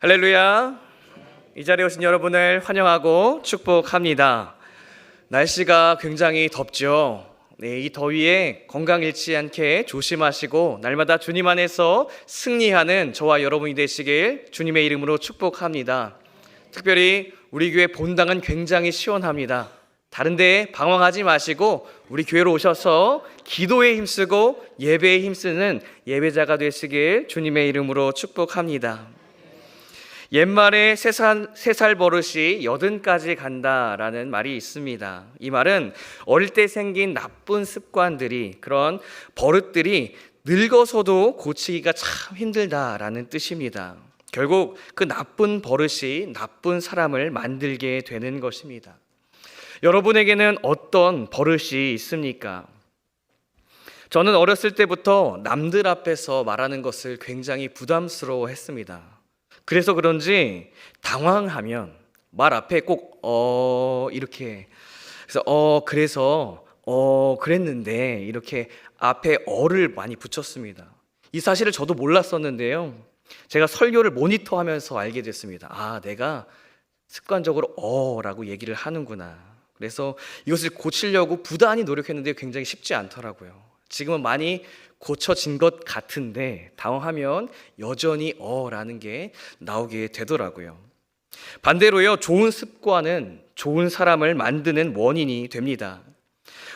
할렐루야. 이 자리에 오신 여러분을 환영하고 축복합니다. 날씨가 굉장히 덥죠. 이 더위에 건강 잃지 않게 조심하시고 날마다 주님 안에서 승리하는 저와 여러분이 되시길 주님의 이름으로 축복합니다. 특별히 우리 교회 본당은 굉장히 시원합니다. 다른 데에 방황하지 마시고 우리 교회로 오셔서 기도에 힘쓰고 예배에 힘쓰는 예배자가 되시길 주님의 이름으로 축복합니다. 옛말에 세 살 버릇이 80까지 간다라는 말이 있습니다. 이 말은 어릴 때 생긴 나쁜 습관들이, 그런 버릇들이 늙어서도 고치기가 참 힘들다라는 뜻입니다. 결국 그 나쁜 버릇이 나쁜 사람을 만들게 되는 것입니다. 여러분에게는 어떤 버릇이 있습니까? 저는 어렸을 때부터 남들 앞에서 말하는 것을 굉장히 부담스러워했습니다. 그래서 그런지 당황하면 말 앞에 꼭 이렇게 그래서 그랬는데 이렇게 앞에 를 많이 붙였습니다. 이 사실을 저도 몰랐었는데요. 제가 설교를 모니터하면서 알게 됐습니다. 내가 습관적으로 라고 얘기를 하는구나. 그래서 이것을 고치려고 부단히 노력했는데 굉장히 쉽지 않더라고요. 지금은 많이 고쳐진 것 같은데 당황하면 여전히 라는 게 나오게 되더라고요. 반대로요, 좋은 습관은 좋은 사람을 만드는 원인이 됩니다.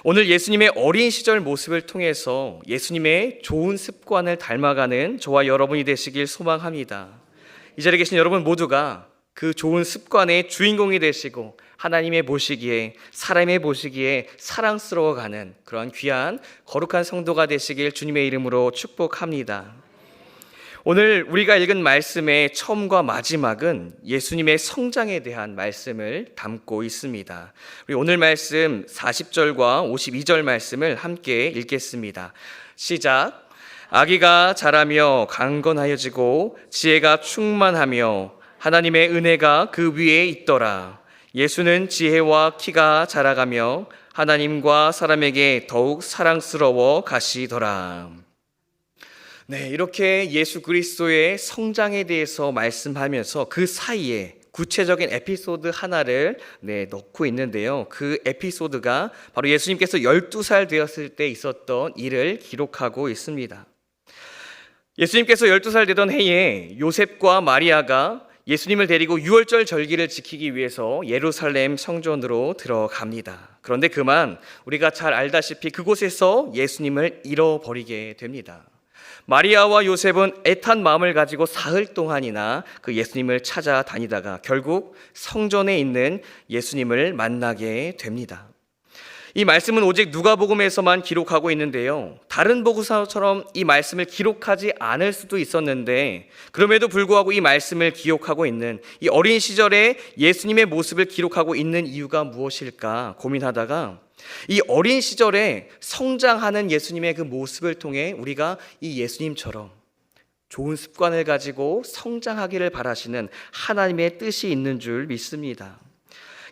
오늘 예수님의 어린 시절 모습을 통해서 예수님의 좋은 습관을 닮아가는 저와 여러분이 되시길 소망합니다. 이 자리에 계신 여러분 모두가 그 좋은 습관의 주인공이 되시고 하나님의 보시기에, 사람의 보시기에 사랑스러워가는 그런 귀한 거룩한 성도가 되시길 주님의 이름으로 축복합니다. 오늘 우리가 읽은 말씀의 처음과 마지막은 예수님의 성장에 대한 말씀을 담고 있습니다. 우리 오늘 말씀 40절과 52절 말씀을 함께 읽겠습니다. 시작. 아기가 자라며 강건하여지고 지혜가 충만하며 하나님의 은혜가 그 위에 있더라. 예수는 지혜와 키가 자라가며 하나님과 사람에게 더욱 사랑스러워 가시더라. 이렇게 예수 그리스도의 성장에 대해서 말씀하면서 그 사이에 구체적인 에피소드 하나를 넣고 있는데요. 그 에피소드가 바로 예수님께서 12살 되었을 때 있었던 일을 기록하고 있습니다. 예수님께서 12살 되던 해에 요셉과 마리아가 예수님을 데리고 유월절 절기를 지키기 위해서 예루살렘 성전으로 들어갑니다. 그런데 그만 우리가 잘 알다시피 그곳에서 예수님을 잃어버리게 됩니다. 마리아와 요셉은 애탄 마음을 가지고 사흘 동안이나 그 예수님을 찾아다니다가 결국 성전에 있는 예수님을 만나게 됩니다. 이 말씀은 오직 누가복음에서만 기록하고 있는데요. 다른 복음서처럼 이 말씀을 기록하지 않을 수도 있었는데 그럼에도 불구하고 이 말씀을 기억하고 있는 이 어린 시절에 예수님의 모습을 기록하고 있는 이유가 무엇일까 고민하다가 이 어린 시절에 성장하는 예수님의 그 모습을 통해 우리가 이 예수님처럼 좋은 습관을 가지고 성장하기를 바라시는 하나님의 뜻이 있는 줄 믿습니다.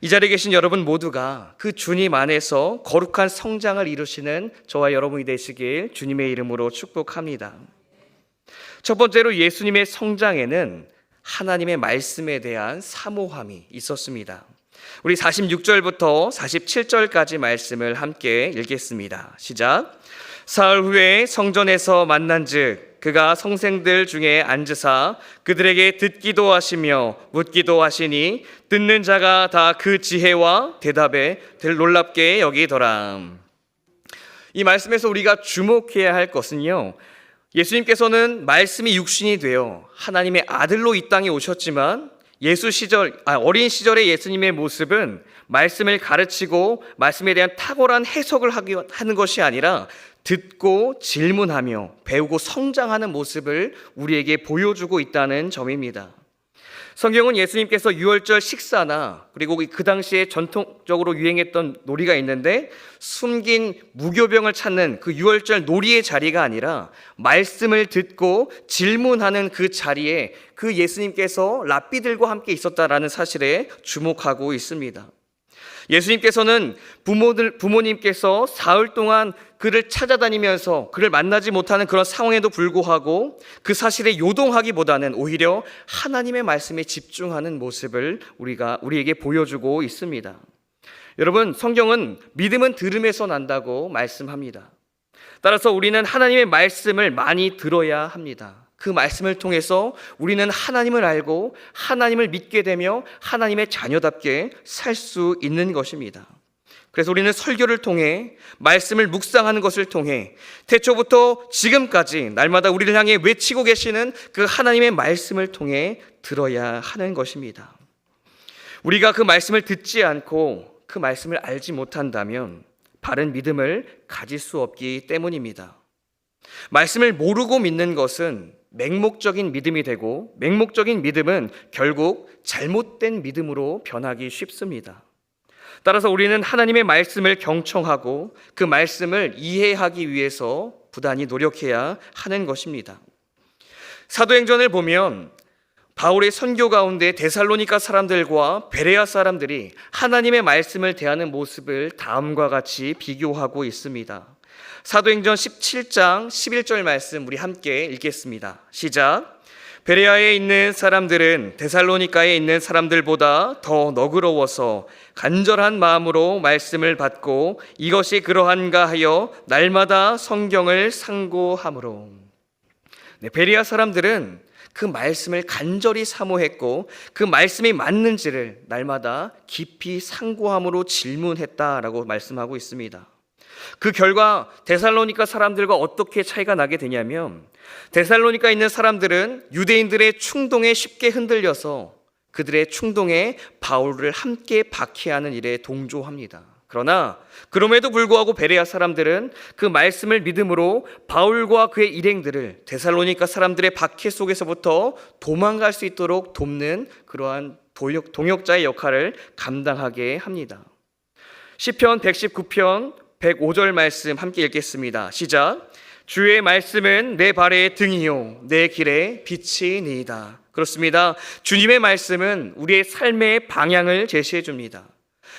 이 자리에 계신 여러분 모두가 그 주님 안에서 거룩한 성장을 이루시는 저와 여러분이 되시길 주님의 이름으로 축복합니다. 첫 번째로 예수님의 성장에는 하나님의 말씀에 대한 사모함이 있었습니다. 우리 46절부터 47절까지 말씀을 함께 읽겠습니다. 시작. 사흘 후에 성전에서 만난즉 그가 성생들 중에 앉으사 그들에게 듣기도 하시며 묻기도 하시니 듣는 자가 다 그 지혜와 대답에 놀랍게 여기더라. 이 말씀에서 우리가 주목해야 할 것은요, 예수님께서는 말씀이 육신이 되어 하나님의 아들로 이 땅에 오셨지만 어린 시절의 예수님의 모습은 말씀을 가르치고 말씀에 대한 탁월한 해석을 하는 것이 아니라 듣고 질문하며 배우고 성장하는 모습을 우리에게 보여주고 있다는 점입니다. 성경은 예수님께서 유월절 식사나 그리고 그 당시에 전통적으로 유행했던 놀이가 있는데 숨긴 무교병을 찾는 그 유월절 놀이의 자리가 아니라 말씀을 듣고 질문하는 그 자리에 그 예수님께서 랍비들과 함께 있었다라는 사실에 주목하고 있습니다. 예수님께서는 부모님께서 사흘 동안 그를 찾아다니면서 그를 만나지 못하는 그런 상황에도 불구하고 그 사실에 요동하기보다는 오히려 하나님의 말씀에 집중하는 모습을 우리에게 보여주고 있습니다. 여러분, 성경은 믿음은 들음에서 난다고 말씀합니다. 따라서 우리는 하나님의 말씀을 많이 들어야 합니다. 그 말씀을 통해서 우리는 하나님을 알고 하나님을 믿게 되며 하나님의 자녀답게 살 수 있는 것입니다. 그래서 우리는 설교를 통해 말씀을 묵상하는 것을 통해 태초부터 지금까지 날마다 우리를 향해 외치고 계시는 그 하나님의 말씀을 통해 들어야 하는 것입니다. 우리가 그 말씀을 듣지 않고 그 말씀을 알지 못한다면 바른 믿음을 가질 수 없기 때문입니다. 말씀을 모르고 믿는 것은 맹목적인 믿음이 되고 맹목적인 믿음은 결국 잘못된 믿음으로 변하기 쉽습니다. 따라서 우리는 하나님의 말씀을 경청하고 그 말씀을 이해하기 위해서 부단히 노력해야 하는 것입니다. 사도행전을 보면 바울의 선교 가운데 데살로니가 사람들과 베레아 사람들이 하나님의 말씀을 대하는 모습을 다음과 같이 비교하고 있습니다. 사도행전 17장 11절 말씀 우리 함께 읽겠습니다. 시작. 베레아에 있는 사람들은 데살로니가에 있는 사람들보다 더 너그러워서 간절한 마음으로 말씀을 받고 이것이 그러한가 하여 날마다 성경을 상고하므로. 베레아 사람들은 그 말씀을 간절히 사모했고 그 말씀이 맞는지를 날마다 깊이 상고함으로 질문했다라고 말씀하고 있습니다. 그 결과 데살로니가 사람들과 어떻게 차이가 나게 되냐면 데살로니가에 있는 사람들은 유대인들의 충동에 쉽게 흔들려서 그들의 충동에 바울을 함께 박해하는 일에 동조합니다. 그러나 그럼에도 불구하고 베레아 사람들은 그 말씀을 믿음으로 바울과 그의 일행들을 데살로니가 사람들의 박해 속에서부터 도망갈 수 있도록 돕는 그러한 동역자의 역할을 감당하게 합니다. 시편 119편 105절 말씀 함께 읽겠습니다. 시작. 주의 말씀은 내 발의 등이요 내 길에 빛이니이다. 그렇습니다. 주님의 말씀은 우리의 삶의 방향을 제시해 줍니다.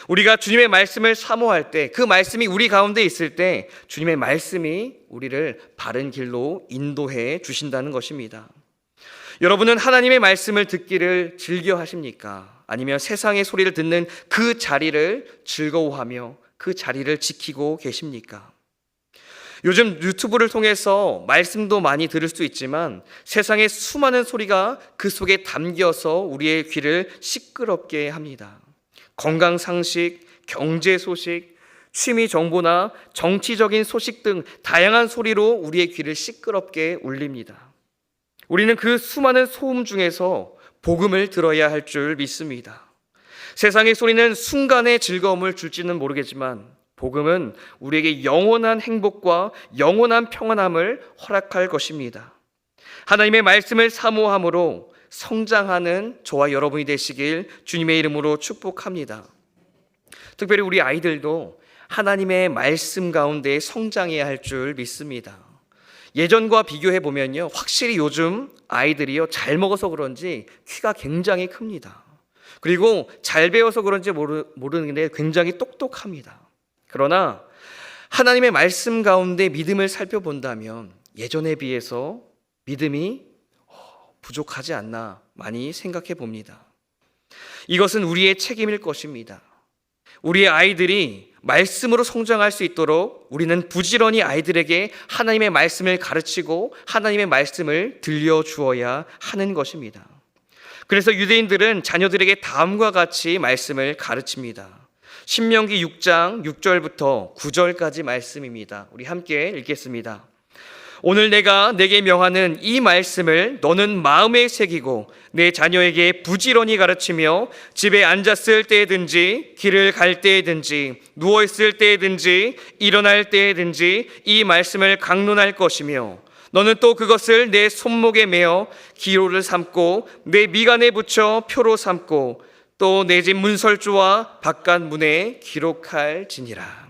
우리가 주님의 말씀을 사모할 때, 그 말씀이 우리 가운데 있을 때 주님의 말씀이 우리를 바른 길로 인도해 주신다는 것입니다. 여러분은 하나님의 말씀을 듣기를 즐겨 하십니까? 아니면 세상의 소리를 듣는 그 자리를 즐거워하며 그 자리를 지키고 계십니까? 요즘 유튜브를 통해서 말씀도 많이 들을 수 있지만 세상의 수많은 소리가 그 속에 담겨서 우리의 귀를 시끄럽게 합니다. 건강 상식, 경제 소식, 취미 정보나 정치적인 소식 등 다양한 소리로 우리의 귀를 시끄럽게 울립니다. 우리는 그 수많은 소음 중에서 복음을 들어야 할 줄 믿습니다. 세상의 소리는 순간의 즐거움을 줄지는 모르겠지만 복음은 우리에게 영원한 행복과 영원한 평안함을 허락할 것입니다. 하나님의 말씀을 사모함으로 성장하는 저와 여러분이 되시길 주님의 이름으로 축복합니다. 특별히 우리 아이들도 하나님의 말씀 가운데 성장해야 할 줄 믿습니다. 예전과 비교해 보면요, 확실히 요즘 아이들이요 잘 먹어서 그런지 키가 굉장히 큽니다. 그리고 잘 배워서 그런지 모르는데 굉장히 똑똑합니다. 그러나 하나님의 말씀 가운데 믿음을 살펴본다면 예전에 비해서 믿음이 부족하지 않나 많이 생각해 봅니다. 이것은 우리의 책임일 것입니다. 우리의 아이들이 말씀으로 성장할 수 있도록 우리는 부지런히 아이들에게 하나님의 말씀을 가르치고 하나님의 말씀을 들려주어야 하는 것입니다. 그래서 유대인들은 자녀들에게 다음과 같이 말씀을 가르칩니다. 신명기 6장 6절부터 9절까지 말씀입니다. 우리 함께 읽겠습니다. 오늘 내가 내게 명하는 이 말씀을 너는 마음에 새기고 내 자녀에게 부지런히 가르치며 집에 앉았을 때든지 길을 갈 때든지 누워있을 때든지 일어날 때든지 이 말씀을 강론할 것이며 너는 또 그것을 내 손목에 메어 기로를 삼고 내 미간에 붙여 표로 삼고 또 내 집 문설주와 바깥 문에 기록할지니라.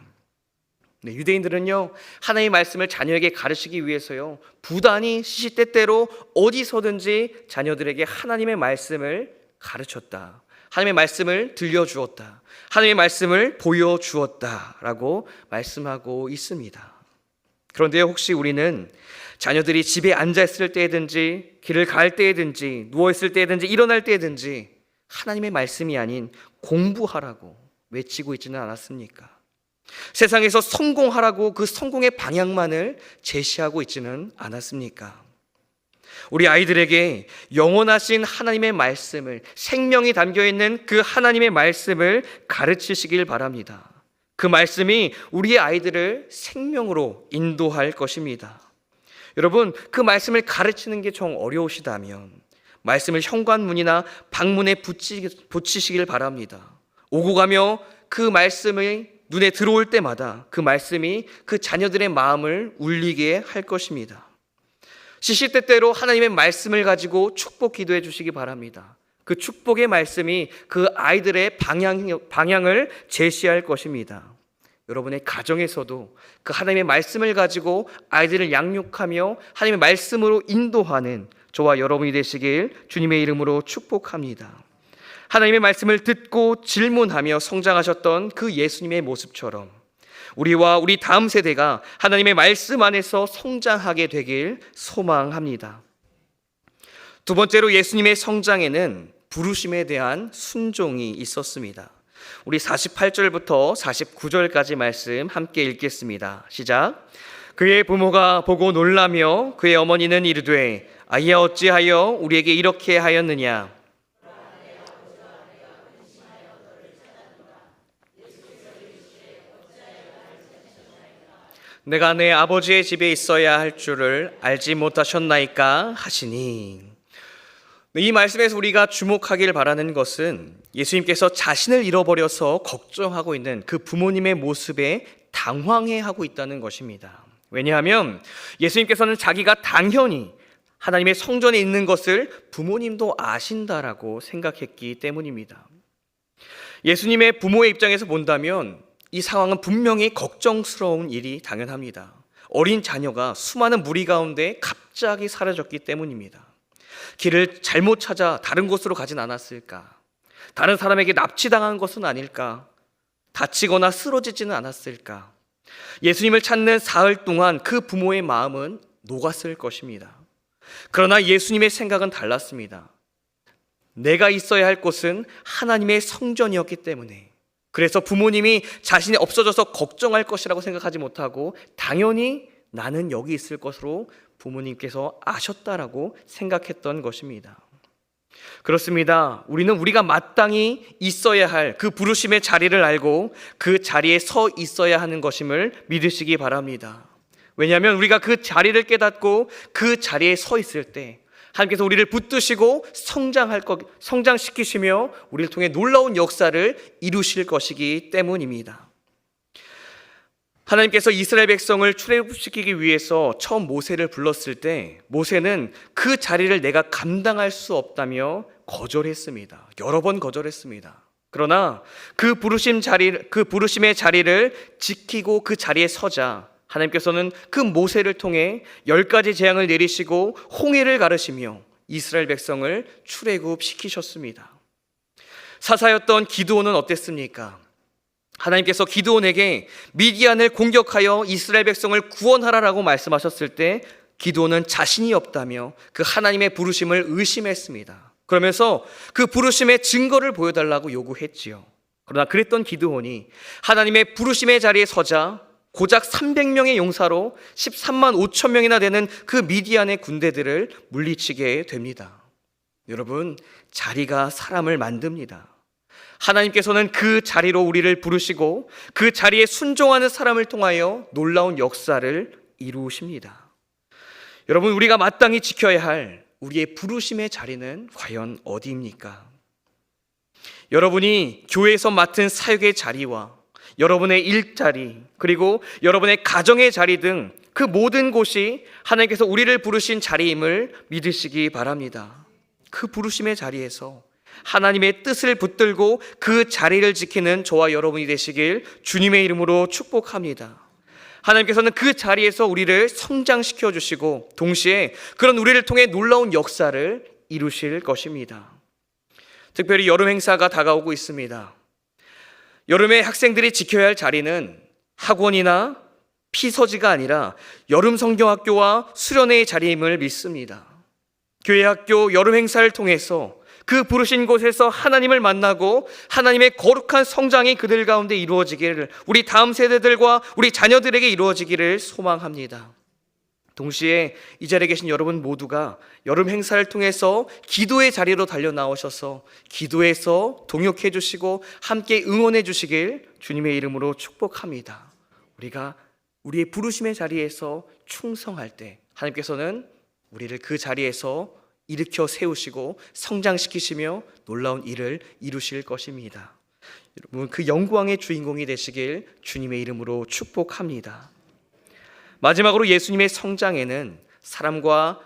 유대인들은요 하나님의 말씀을 자녀에게 가르치기 위해서요 부단히 시시때때로 어디서든지 자녀들에게 하나님의 말씀을 가르쳤다. 하나님의 말씀을 들려주었다. 하나님의 말씀을 보여주었다라고 말씀하고 있습니다. 그런데 혹시 우리는 자녀들이 집에 앉아있을 때든지 길을 갈 때든지 누워있을 때든지 일어날 때든지 하나님의 말씀이 아닌 공부하라고 외치고 있지는 않았습니까? 세상에서 성공하라고 그 성공의 방향만을 제시하고 있지는 않았습니까? 우리 아이들에게 영원하신 하나님의 말씀을, 생명이 담겨있는 그 하나님의 말씀을 가르치시길 바랍니다. 그 말씀이 우리의 아이들을 생명으로 인도할 것입니다. 여러분, 그 말씀을 가르치는 게 좀 어려우시다면 말씀을 현관문이나 방문에 붙이시길 바랍니다. 오고 가며 그 말씀이 눈에 들어올 때마다 그 말씀이 그 자녀들의 마음을 울리게 할 것입니다. 시시때때로 하나님의 말씀을 가지고 축복 기도해 주시기 바랍니다. 그 축복의 말씀이 그 아이들의 방향을 제시할 것입니다. 여러분의 가정에서도 그 하나님의 말씀을 가지고 아이들을 양육하며 하나님의 말씀으로 인도하는 저와 여러분이 되시길 주님의 이름으로 축복합니다. 하나님의 말씀을 듣고 질문하며 성장하셨던 그 예수님의 모습처럼 우리와 우리 다음 세대가 하나님의 말씀 안에서 성장하게 되길 소망합니다. 두 번째로 예수님의 성장에는 부르심에 대한 순종이 있었습니다. 우리 48절부터 49절까지 말씀 함께 읽겠습니다. 시작. 그의 부모가 보고 놀라며 그의 어머니는 이르되 아이야 어찌하여 우리에게 이렇게 하였느냐. 내가 내 아버지의 집에 있어야 할 줄을 알지 못하셨나이까 하시니. 이 말씀에서 우리가 주목하길 바라는 것은 예수님께서 자신을 잃어버려서 걱정하고 있는 그 부모님의 모습에 당황해하고 있다는 것입니다. 왜냐하면 예수님께서는 자기가 당연히 하나님의 성전에 있는 것을 부모님도 아신다라고 생각했기 때문입니다. 예수님의 부모의 입장에서 본다면 이 상황은 분명히 걱정스러운 일이 당연합니다. 어린 자녀가 수많은 무리 가운데 갑자기 사라졌기 때문입니다. 길을 잘못 찾아 다른 곳으로 가진 않았을까? 다른 사람에게 납치당한 것은 아닐까? 다치거나 쓰러지지는 않았을까? 예수님을 찾는 사흘 동안 그 부모의 마음은 녹았을 것입니다. 그러나 예수님의 생각은 달랐습니다. 내가 있어야 할 곳은 하나님의 성전이었기 때문에, 그래서 부모님이 자신이 없어져서 걱정할 것이라고 생각하지 못하고 당연히 나는 여기 있을 것으로 부모님께서 아셨다라고 생각했던 것입니다. 그렇습니다. 우리는 우리가 마땅히 있어야 할 그 부르심의 자리를 알고 그 자리에 서 있어야 하는 것임을 믿으시기 바랍니다. 왜냐하면 우리가 그 자리를 깨닫고 그 자리에 서 있을 때 하나님께서 우리를 붙드시고 성장시키시며 우리를 통해 놀라운 역사를 이루실 것이기 때문입니다. 하나님께서 이스라엘 백성을 출애굽시키기 위해서 처음 모세를 불렀을 때 모세는 그 자리를 내가 감당할 수 없다며 거절했습니다. 여러 번 거절했습니다. 그러나 그 부르심의 자리를 지키고 그 자리에 서자 하나님께서는 그 모세를 통해 10가지 재앙을 내리시고 홍해를 가르시며 이스라엘 백성을 출애굽시키셨습니다. 사사였던 기드온은 어땠습니까? 하나님께서 기드온에게 미디안을 공격하여 이스라엘 백성을 구원하라라고 말씀하셨을 때 기드온은 자신이 없다며 그 하나님의 부르심을 의심했습니다. 그러면서 그 부르심의 증거를 보여달라고 요구했지요. 그러나 그랬던 기드온이 하나님의 부르심의 자리에 서자 고작 300명의 용사로 13만 5천 명이나 되는 그 미디안의 군대들을 물리치게 됩니다. 여러분, 자리가 사람을 만듭니다. 하나님께서는 그 자리로 우리를 부르시고 그 자리에 순종하는 사람을 통하여 놀라운 역사를 이루십니다. 여러분, 우리가 마땅히 지켜야 할 우리의 부르심의 자리는 과연 어디입니까? 여러분이 교회에서 맡은 사역의 자리와 여러분의 일자리, 그리고 여러분의 가정의 자리 등 그 모든 곳이 하나님께서 우리를 부르신 자리임을 믿으시기 바랍니다. 그 부르심의 자리에서 하나님의 뜻을 붙들고 그 자리를 지키는 저와 여러분이 되시길 주님의 이름으로 축복합니다. 하나님께서는 그 자리에서 우리를 성장시켜 주시고 동시에 그런 우리를 통해 놀라운 역사를 이루실 것입니다. 특별히 여름 행사가 다가오고 있습니다. 여름에 학생들이 지켜야 할 자리는 학원이나 피서지가 아니라 여름 성경학교와 수련회의 자리임을 믿습니다. 교회 학교 여름 행사를 통해서 그 부르신 곳에서 하나님을 만나고 하나님의 거룩한 성장이 그들 가운데 이루어지기를, 우리 다음 세대들과 우리 자녀들에게 이루어지기를 소망합니다. 동시에 이 자리에 계신 여러분 모두가 여름 행사를 통해서 기도의 자리로 달려 나오셔서 기도에서 동역해 주시고 함께 응원해 주시길 주님의 이름으로 축복합니다. 우리가 우리의 부르심의 자리에서 충성할 때 하나님께서는 우리를 그 자리에서 일으켜 세우시고 성장시키시며 놀라운 일을 이루실 것입니다. 여러분, 그 영광의 주인공이 되시길 주님의 이름으로 축복합니다. 마지막으로 예수님의 성장에는 사람과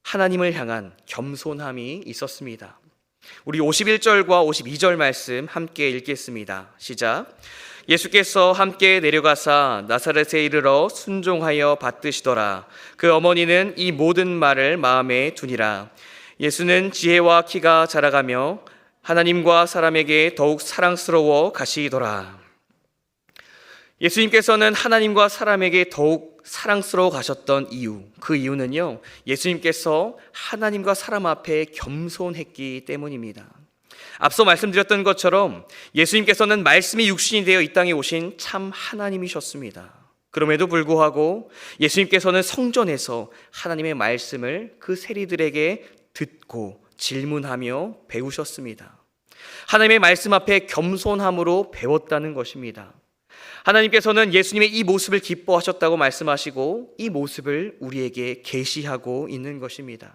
하나님을 향한 겸손함이 있었습니다. 우리 51절과 52절 말씀 함께 읽겠습니다. 시작. 예수께서 함께 내려가사 나사렛에 이르러 순종하여 받드시더라. 그 어머니는 이 모든 말을 마음에 두니라. 예수는 지혜와 키가 자라가며 하나님과 사람에게 더욱 사랑스러워 가시더라. 예수님께서는 하나님과 사람에게 더욱 사랑스러워 가셨던 이유, 그 이유는요, 예수님께서 하나님과 사람 앞에 겸손했기 때문입니다. 앞서 말씀드렸던 것처럼 예수님께서는 말씀이 육신이 되어 이 땅에 오신 참 하나님이셨습니다. 그럼에도 불구하고 예수님께서는 성전에서 하나님의 말씀을 그 세리들에게 듣고 질문하며 배우셨습니다. 하나님의 말씀 앞에 겸손함으로 배웠다는 것입니다. 하나님께서는 예수님의 이 모습을 기뻐하셨다고 말씀하시고 이 모습을 우리에게 계시하고 있는 것입니다.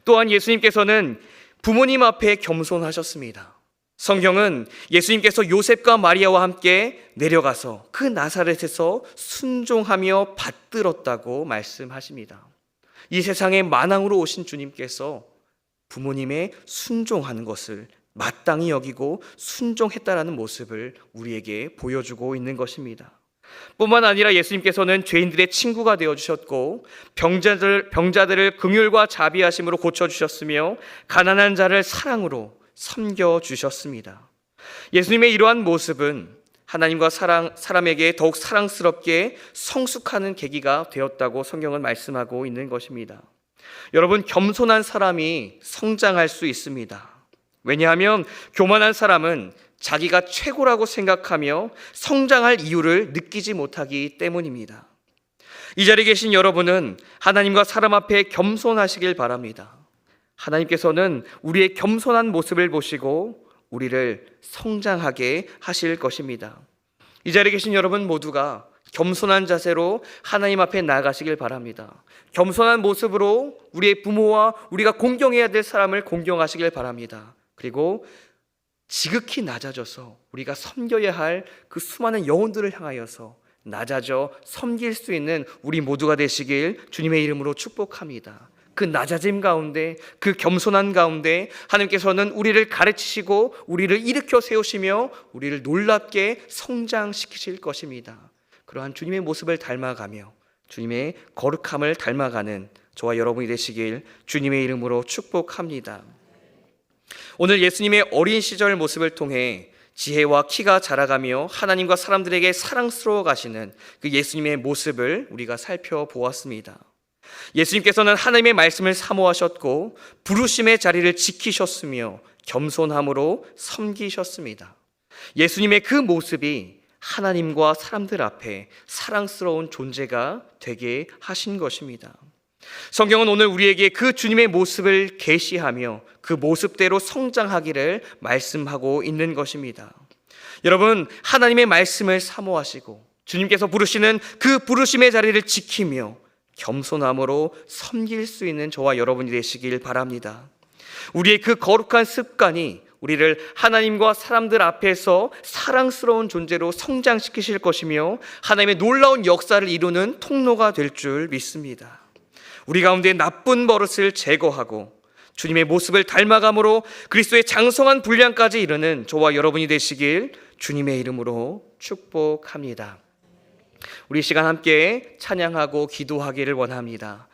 또한 예수님께서는 부모님 앞에 겸손하셨습니다. 성경은 예수님께서 요셉과 마리아와 함께 내려가서 그 나사렛에서 순종하며 받들었다고 말씀하십니다. 이 세상에 만왕으로 오신 주님께서 부모님의 순종하는 것을 마땅히 여기고 순종했다라는 모습을 우리에게 보여주고 있는 것입니다. 뿐만 아니라 예수님께서는 죄인들의 친구가 되어주셨고 병자들을 긍휼과 자비하심으로 고쳐주셨으며 가난한 자를 사랑으로 섬겨주셨습니다. 예수님의 이러한 모습은 하나님과 사람에게 더욱 사랑스럽게 성숙하는 계기가 되었다고 성경은 말씀하고 있는 것입니다. 여러분, 겸손한 사람이 성장할 수 있습니다. 왜냐하면 교만한 사람은 자기가 최고라고 생각하며 성장할 이유를 느끼지 못하기 때문입니다. 이 자리에 계신 여러분은 하나님과 사람 앞에 겸손하시길 바랍니다. 하나님께서는 우리의 겸손한 모습을 보시고 우리를 성장하게 하실 것입니다. 이 자리에 계신 여러분 모두가 겸손한 자세로 하나님 앞에 나아가시길 바랍니다. 겸손한 모습으로 우리의 부모와 우리가 공경해야 될 사람을 공경하시길 바랍니다. 그리고 지극히 낮아져서 우리가 섬겨야 할 그 수많은 영혼들을 향하여서 낮아져 섬길 수 있는 우리 모두가 되시길 주님의 이름으로 축복합니다. 그 낮아짐 가운데, 그 겸손한 가운데 하나님께서는 우리를 가르치시고 우리를 일으켜 세우시며 우리를 놀랍게 성장시키실 것입니다. 그러한 주님의 모습을 닮아가며 주님의 거룩함을 닮아가는 저와 여러분이 되시길 주님의 이름으로 축복합니다. 오늘 예수님의 어린 시절 모습을 통해 지혜와 키가 자라가며 하나님과 사람들에게 사랑스러워 가시는 그 예수님의 모습을 우리가 살펴보았습니다. 예수님께서는 하나님의 말씀을 사모하셨고 부르심의 자리를 지키셨으며 겸손함으로 섬기셨습니다. 예수님의 그 모습이 하나님과 사람들 앞에 사랑스러운 존재가 되게 하신 것입니다. 성경은 오늘 우리에게 그 주님의 모습을 계시하며 그 모습대로 성장하기를 말씀하고 있는 것입니다. 여러분, 하나님의 말씀을 사모하시고 주님께서 부르시는 그 부르심의 자리를 지키며 겸손함으로 섬길 수 있는 저와 여러분이 되시길 바랍니다. 우리의 그 거룩한 습관이 우리를 하나님과 사람들 앞에서 사랑스러운 존재로 성장시키실 것이며 하나님의 놀라운 역사를 이루는 통로가 될 줄 믿습니다. 우리 가운데 나쁜 버릇을 제거하고 주님의 모습을 닮아감으로 그리스도의 장성한 분량까지 이르는 저와 여러분이 되시길 주님의 이름으로 축복합니다. 우리 시간 함께 찬양하고 기도하기를 원합니다.